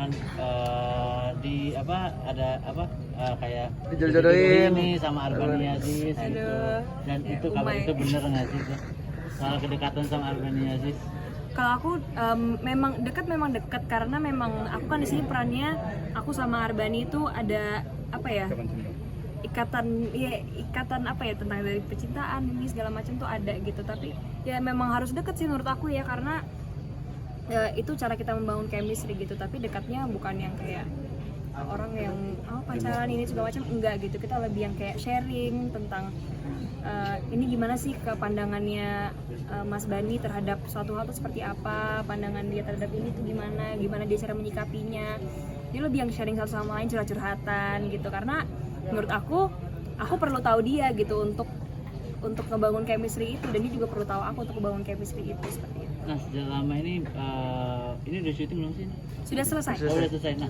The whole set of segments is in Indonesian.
misalkan di apa ada apa kayak Dijodoh-jodohin ini sama Arbani Aziz gitu. Aduh. Dan Ya, itu kabar umai. itu bener nggak sih tuh? Soal kedekatan sama Arbani Aziz. Kalau aku memang dekat karena memang aku kan di sini perannya aku sama Arbani itu ada apa ya, ikatan apa ya, tentang dari percintaan ini segala macam tuh ada gitu. Tapi ya memang harus deket sih menurut aku ya, karena itu cara kita membangun chemistry gitu. Tapi dekatnya bukan yang kayak orang yang pacaran ini segala macam, enggak gitu. Kita lebih yang kayak sharing tentang ini gimana sih ke pandangannya Mas Bani terhadap suatu hal itu seperti apa, pandangan dia terhadap ini tuh gimana dia cara menyikapinya. Dia lebih yang sharing satu sama lain, curhat-curhatan gitu. Karena menurut aku perlu tahu dia gitu untuk ngebangun chemistry itu, dan dia juga perlu tahu aku untuk ngebangun chemistry itu, seperti itu. Nah sejauh lama ini udah syuting belum sih? Sudah selesai. Oh, udah selesai. Nah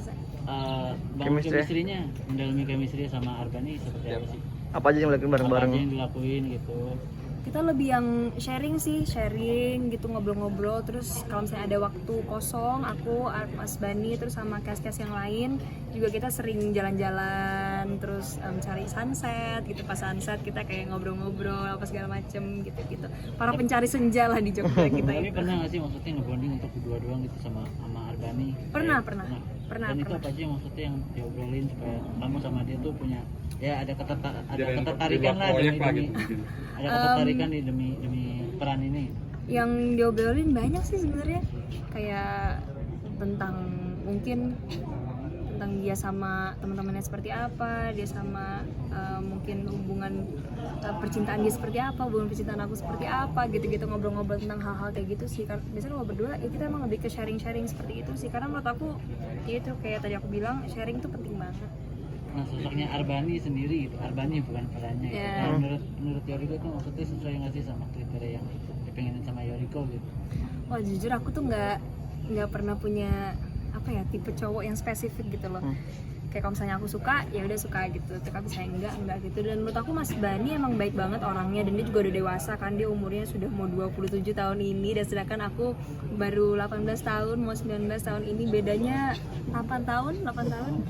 bangun Chemistry. chemistry-nya, mendalami chemistry sama Arbani seperti apa sih? apa aja yang dilakuin bareng-bareng? Apa aja yang dilakuin gitu? Kita lebih yang sharing gitu, ngobrol-ngobrol. Terus kalau misalnya ada waktu kosong, aku, Mas Bani, terus sama cast-cast yang lain juga kita sering jalan-jalan, terus cari sunset gitu. Pas sunset kita kayak ngobrol-ngobrol apa segala macem gitu. Para pencari senja lah di Jogja kita Tapi itu. pernah nggak sih maksudnya ngebonding untuk berdua doang gitu sama Arbani? Pernah. Dan itu apa sih maksudnya yang diobrolin supaya kamu sama dia tuh punya ada ketertarikan lah ada ketertarikan di demi peran ini. Yang diobrolin banyak sih sebenarnya, kayak tentang dia sama teman-temannya seperti apa, dia sama mungkin hubungan percintaan dia seperti apa, hubungan percintaan aku seperti apa, gitu-gitu, ngobrol-ngobrol tentang hal-hal kayak gitu sih. Karena biasanya kalau berdua ya kita emang lebih ke sharing-sharing seperti itu sih, karena menurut aku ya itu kayak tadi aku bilang, sharing itu penting banget. Nah sosoknya Arbani sendiri gitu, Arbani bukan perannya gitu. Yeah. Nah, menurut Yoriko tuh maksudnya sesuai nggak sih sama kriteria yang dipengenin sama Yoriko gitu? Wah jujur aku tuh nggak pernah punya apa ya, tipe cowok yang spesifik gitu loh. Kayak kalau misalnya aku suka ya udah suka gitu, tapi misalnya enggak gitu. Dan menurut aku Mas Bani emang baik banget orangnya, dan dia juga udah dewasa kan, dia umurnya sudah mau 27 tahun ini, dan sedangkan aku baru 18 tahun mau 19 tahun ini, bedanya 8 tahun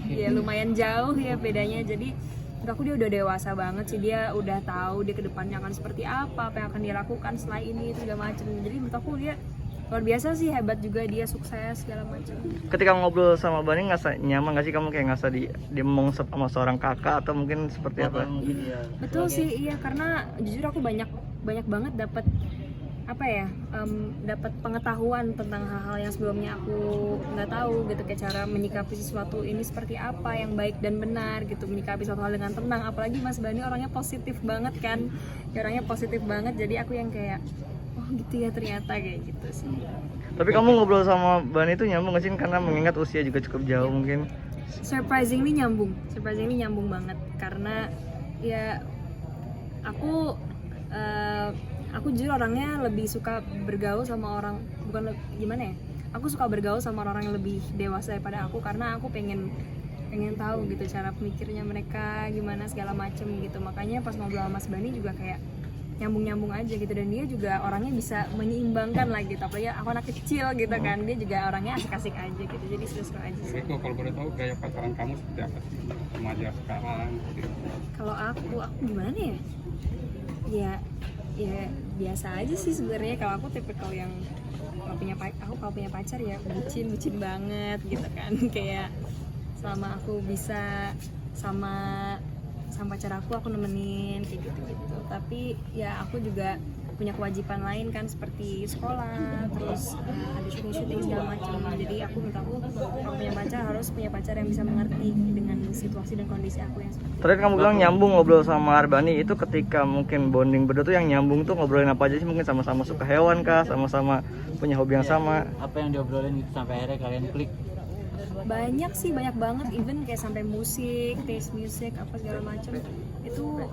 ya lumayan jauh ya bedanya. Jadi menurut aku dia udah dewasa banget sih, dia udah tahu dia kedepannya akan seperti apa yang akan dia lakukan setelah ini segala macam. Jadi menurut aku dia luar biasa sih, hebat juga, dia sukses segala macam. Ketika ngobrol sama Bani nyaman nggak sih kamu, kayak ngerasa dia ngomong sama seorang kakak atau mungkin seperti apa? Mungkin ya. Betul sih, iya, karena jujur aku banyak banget dapat dapat pengetahuan tentang hal-hal yang sebelumnya aku nggak tahu gitu, kayak cara menyikapi sesuatu ini seperti apa yang baik dan benar gitu, menyikapi suatu hal dengan tenang. Apalagi Mas Bani orangnya positif banget kan, orangnya positif banget, jadi aku yang kayak oh gitu ya ternyata, kayak gitu sih. Tapi kamu ngobrol sama Bani itu nyambung nggak sih, karena mengingat usia juga cukup jauh mungkin? Surprisingly nyambung banget, karena ya aku jujur orangnya lebih suka bergaul sama orang, aku suka bergaul sama orang yang lebih dewasa daripada aku, karena aku pengen tahu gitu cara pemikirnya mereka gimana segala macem gitu. Makanya pas ngobrol sama Mas Bani juga kayak nyambung aja gitu, dan dia juga orangnya bisa menyeimbangkan lah gitu. Apalagi aku anak kecil gitu kan, dia juga orangnya asik-asik aja gitu, jadi seru-seru aja sih. Riko, kalau boleh tahu gaya pacaran kamu seperti apa sih remaja sekarang gitu? Kalau aku gimana ya biasa aja sih sebenarnya. Kalau aku tipikal yang kalau punya pacar ya bucin banget gitu kan. Kayak selama aku bisa sama pacar aku nemenin kayak gitu. Tapi ya aku juga punya kewajiban lain kan, seperti sekolah, terus ada syuting segala macam. Jadi aku menurut aku kalau punya pacar harus punya pacar yang bisa mengerti dengan situasi dan kondisi aku yang seperti itu. Tadi kamu bilang nyambung ngobrol sama Arbani itu ketika mungkin bonding berdua tuh yang nyambung tuh ngobrolin apa aja sih? Mungkin sama-sama suka hewan kah? Sama-sama punya hobi yang sama? Apa yang diobrolin gitu sampai akhirnya kalian klik? Banyak banget, even kayak sampai musik, taste music, apa segala macam. Itu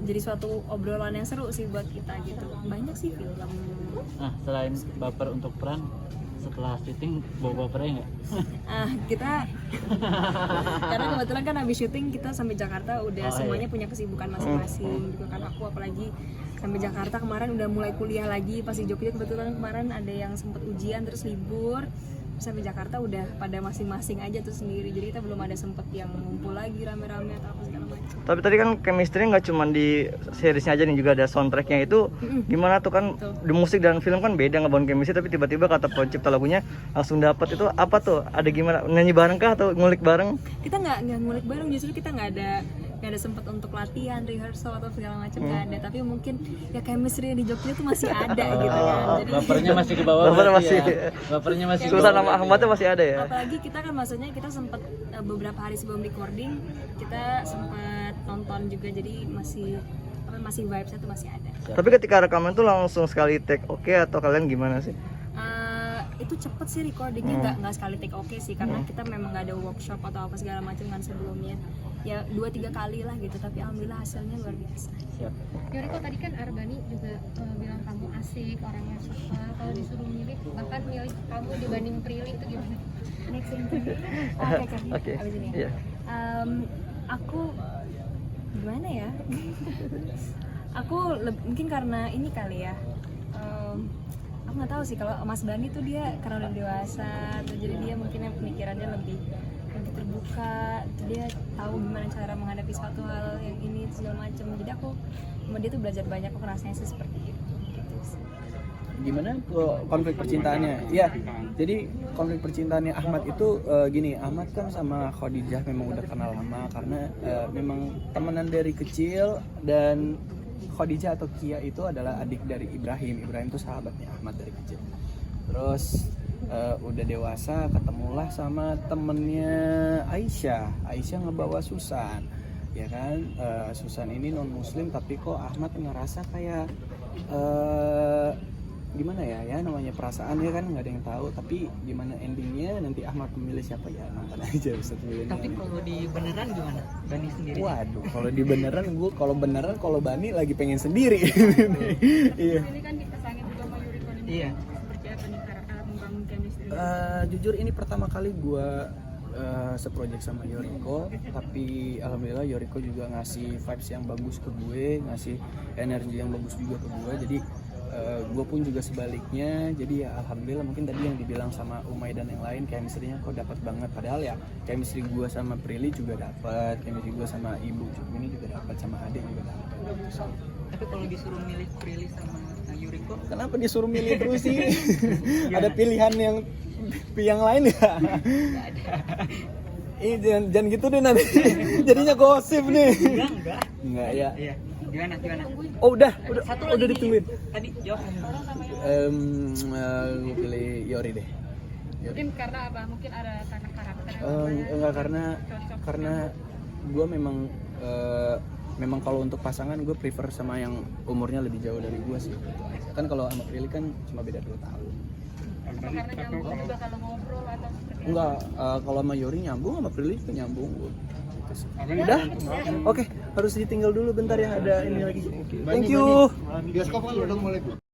jadi suatu obrolan yang seru sih buat kita gitu. Banyak sih film. Nah selain baper untuk peran, setelah syuting bawa bapernya nggak? Kita karena kebetulan kan habis syuting kita sampai Jakarta udah semuanya punya kesibukan masing-masing gitu kan. Aku apalagi sampai Jakarta kemarin udah mulai kuliah lagi, pas di Jogja kebetulan kemarin ada yang sempat ujian terus libur. sampai Jakarta udah pada masing-masing aja tuh sendiri, jadi kita belum ada sempet yang ngumpul lagi rame-rame atau apa segala macam. Tapi tadi kan chemistry nggak cuma di seriesnya aja nih, juga ada soundtracknya itu. Gimana tuh kan di musik dan film kan beda ngebangun chemistry, tapi tiba-tiba kata pencipta lagunya langsung dapat. Itu apa tuh? Ada gimana? Nyanyi bareng kah atau ngulik bareng? Kita nggak ngulik bareng, justru kita nggak ada sempet untuk latihan, rehearsal atau segala macam nggak ada. Tapi mungkin ya chemistry di Jogja tuh masih ada gitu kan. Jadi Bapernya masih ke bawah. Bapernya berarti masih. ya. Bapernya masih. Sultan sama Ahmadnya masih ada ya. apalagi kita kan maksudnya kita sempet beberapa hari sebelum recording kita sempet nonton juga, jadi masih vibes-nya tuh masih ada. Tapi ketika rekaman tuh langsung sekali take oke atau kalian gimana sih? Itu cepet sih recordingnya, nggak sekali take oke sih, karena kita memang nggak ada workshop atau apa segala macam kan sebelumnya, ya 2-3 kali lah gitu, tapi alhamdulillah hasilnya luar biasa. Yoriko tadi kan Arbani juga bilang kamu asik, orangnya suka. Kalau disuruh milih, bahkan milih kamu dibanding Prilly itu gimana? Next interview. Oke. Abis ini. Iya. Aku gimana ya? Aku mungkin karena ini kali ya. Aku nggak tahu sih, kalau Mas Bani tuh dia karena udah dewasa, tuh jadi dia mungkin yang pemikirannya lebih terbuka, dia tahu gimana cara menghadapi suatu hal yang ini segala macam. Jadi aku sama dia tuh belajar banyak, aku rasanya sih seperti itu. Gitu sih. Gimana konflik percintaannya? Iya, jadi konflik percintaannya Ahmad itu gini, Ahmad kan sama Khadijah memang udah kenal lama karena memang temenan dari kecil, dan Khadijah atau Kia itu adalah adik dari Ibrahim. Ibrahim itu sahabatnya Ahmad dari kecil. Terus udah dewasa ketemulah sama temennya Aisyah. Aisyah ngebawa Susan, ya kan? Susan ini non muslim, tapi kok Ahmad ngerasa kayak gimana ya namanya perasaan ya kan, nggak ada yang tahu. Tapi gimana endingnya nanti Ahmad memilih siapa ya nonton aja Ustaz Milenial. Tapi kalau di beneran gimana? Bani sendiri. Waduh, kalau di beneran kalau Bani lagi pengen sendiri. Iya. Ini kan dipasangin juga sama Yoriko ini. Iya. Seperti apa nih cara membangun chemistry? Jujur ini pertama kali gue seproject sama Yoriko, tapi alhamdulillah Yoriko juga ngasih vibes yang bagus ke gue, ngasih energi yang bagus juga ke gue. Jadi gue pun juga sebaliknya. Jadi ya alhamdulillah, mungkin tadi yang dibilang sama Umay dan yang lain, chemistry-nya kok dapat banget. Padahal ya chemistry gue sama Prilly juga dapat, chemistry gue sama Ibu ini juga dapat, sama Ade juga dapat. Tapi kalau disuruh milih Prilly sama Yoriko, Kenapa disuruh milih terus sih? Ada pilihan yang lain ya? nggak ada. Jangan gitu deh nanti. Jadinya gosip nih. Enggak ya. Iya. Gimana? Oh udah Satu udah lagi ditungguin. Tadi jawab. Gue pilih Yori deh. Mungkin karena apa? Mungkin ada karena karakter. Enggak, karena gue memang kalau untuk pasangan gue prefer sama yang umurnya lebih jauh dari gue sih. Kan kalau sama Prilly kan cuma beda 2 tahun. Apa karena nyambung juga kalau ngobrol atau seperti Enggak, kalau sama Yori nyambung, sama Prilly juga nyambung. Udah? Oke, harus ditinggal dulu bentar ya, ada ini lagi. Thank you. Bioskop kan udah mulai